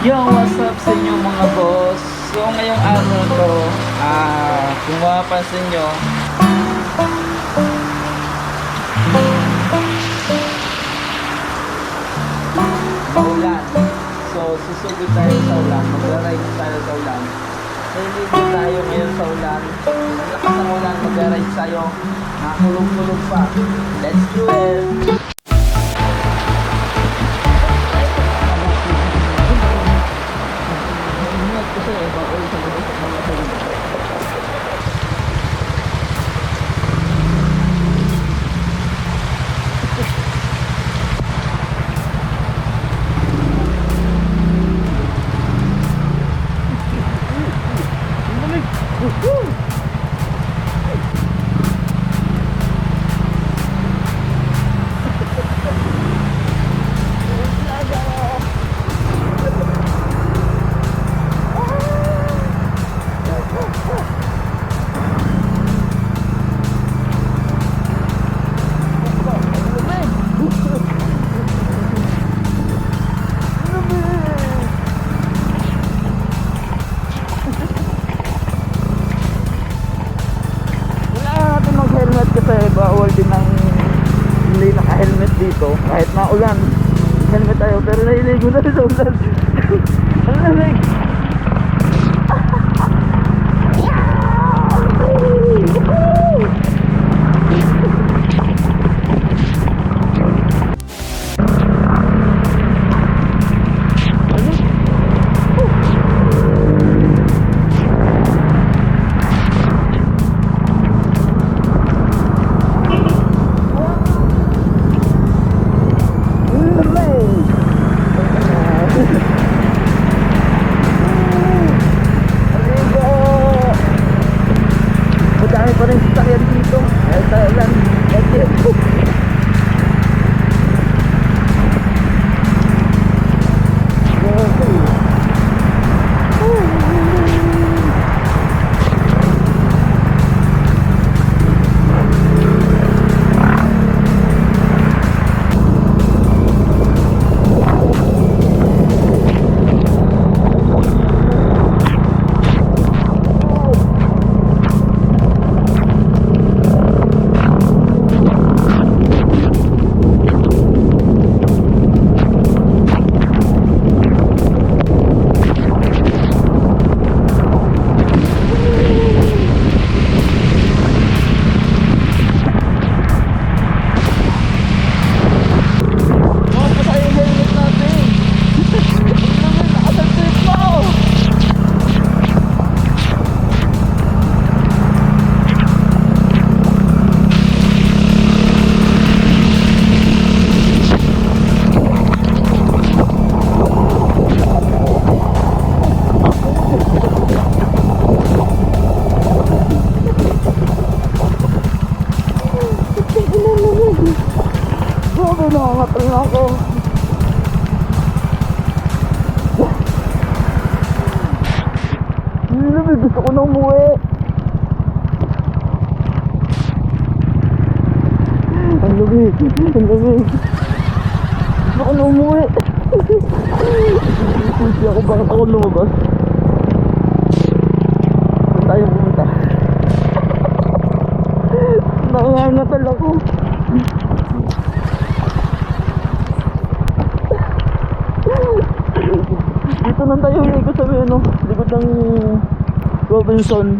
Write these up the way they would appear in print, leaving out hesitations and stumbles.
Yo, what's up sa inyo mga boss? So ngayong araw to, kung mapapansin nyo, maulan. So susugod tayo sa ulan, magra-ride tayo sa ulan. Naliligo tayo ngayon sa ulan. Ang lakas ng ulan, magra-ride tayo. Nakulog-kulog pa. Let's do it! Bawal din ng hindi naka-helmet dito kahit maulan. Helmet tayo pero nahiligo na sa ulan. Ang lamig. Gusto ko na umuwi. Ang lamig. Gusto ko na umuwi. Hindi ako, bakit ako lumabas? Saan tayo pumunta? Nakangangatal ako. Dito nang tayo ikot sa ano, likod ng Robinson.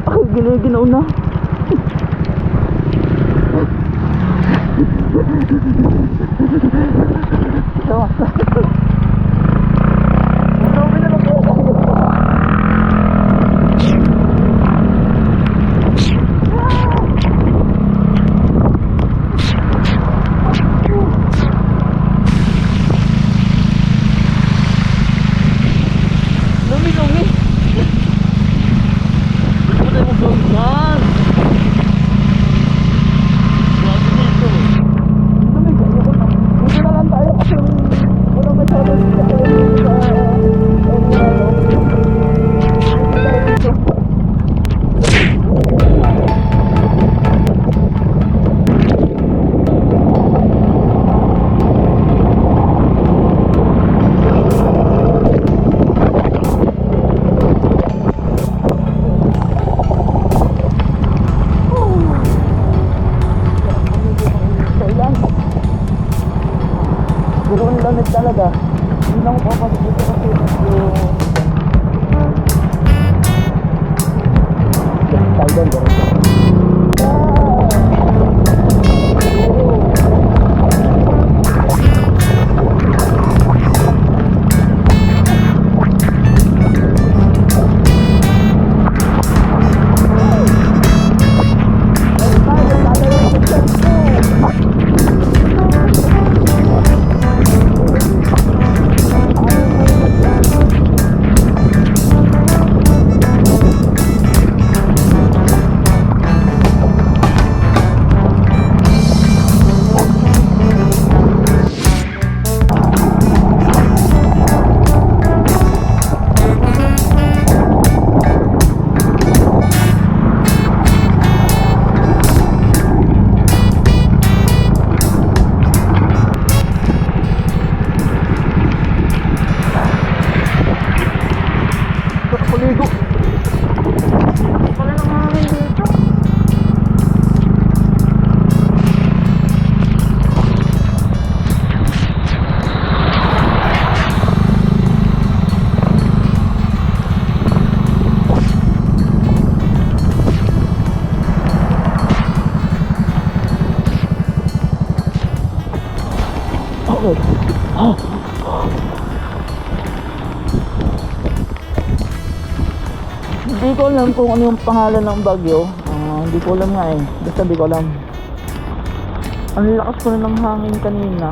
Ako ginaw na. Walang malamig talaga. Hindi na ako papasok dito kasi yung tayo doon, diretso. Hindi ko alam kung ano yung pangalan ng bagyo. Hindi ko alam nga eh. Basta di ko alam. Ang lakas ko na ng hangin kanina.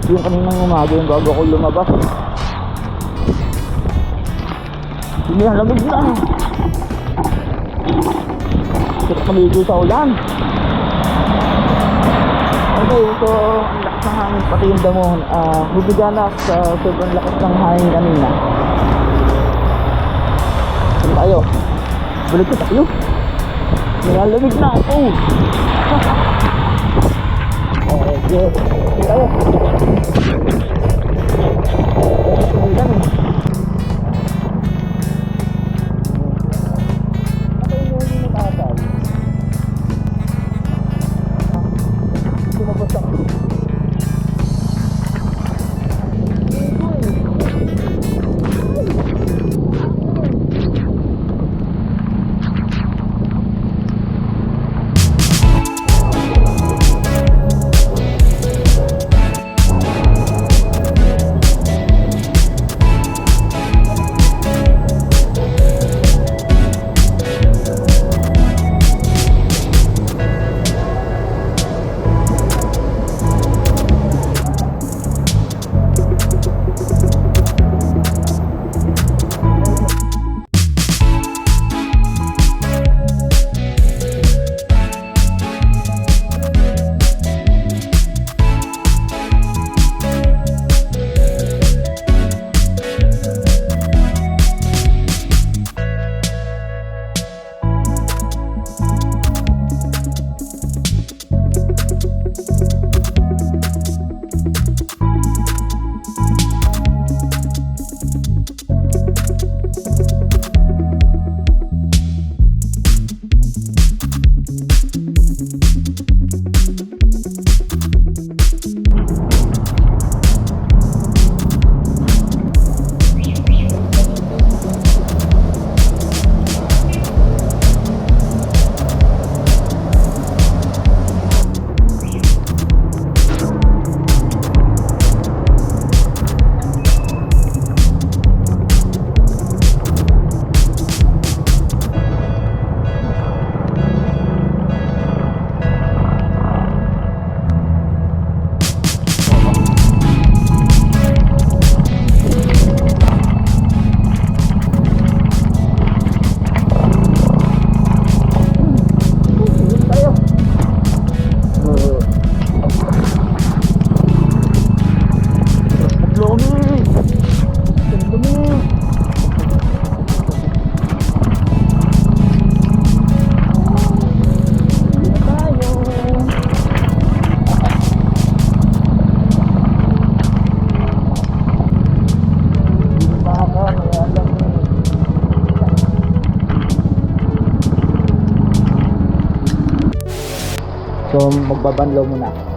Yung kaninang umaga yung bago ako lumabas. Hindi na lamig na. Sarap maligo sa ulan. Okay, so ang lakas ng hangin pati yung damo. Bubigana sa sobrang lakas ng hangin kanina. Saan tayo? Balik ko tayo. Nalamig na ako. Okay, tayo. So magbabanlaw muna.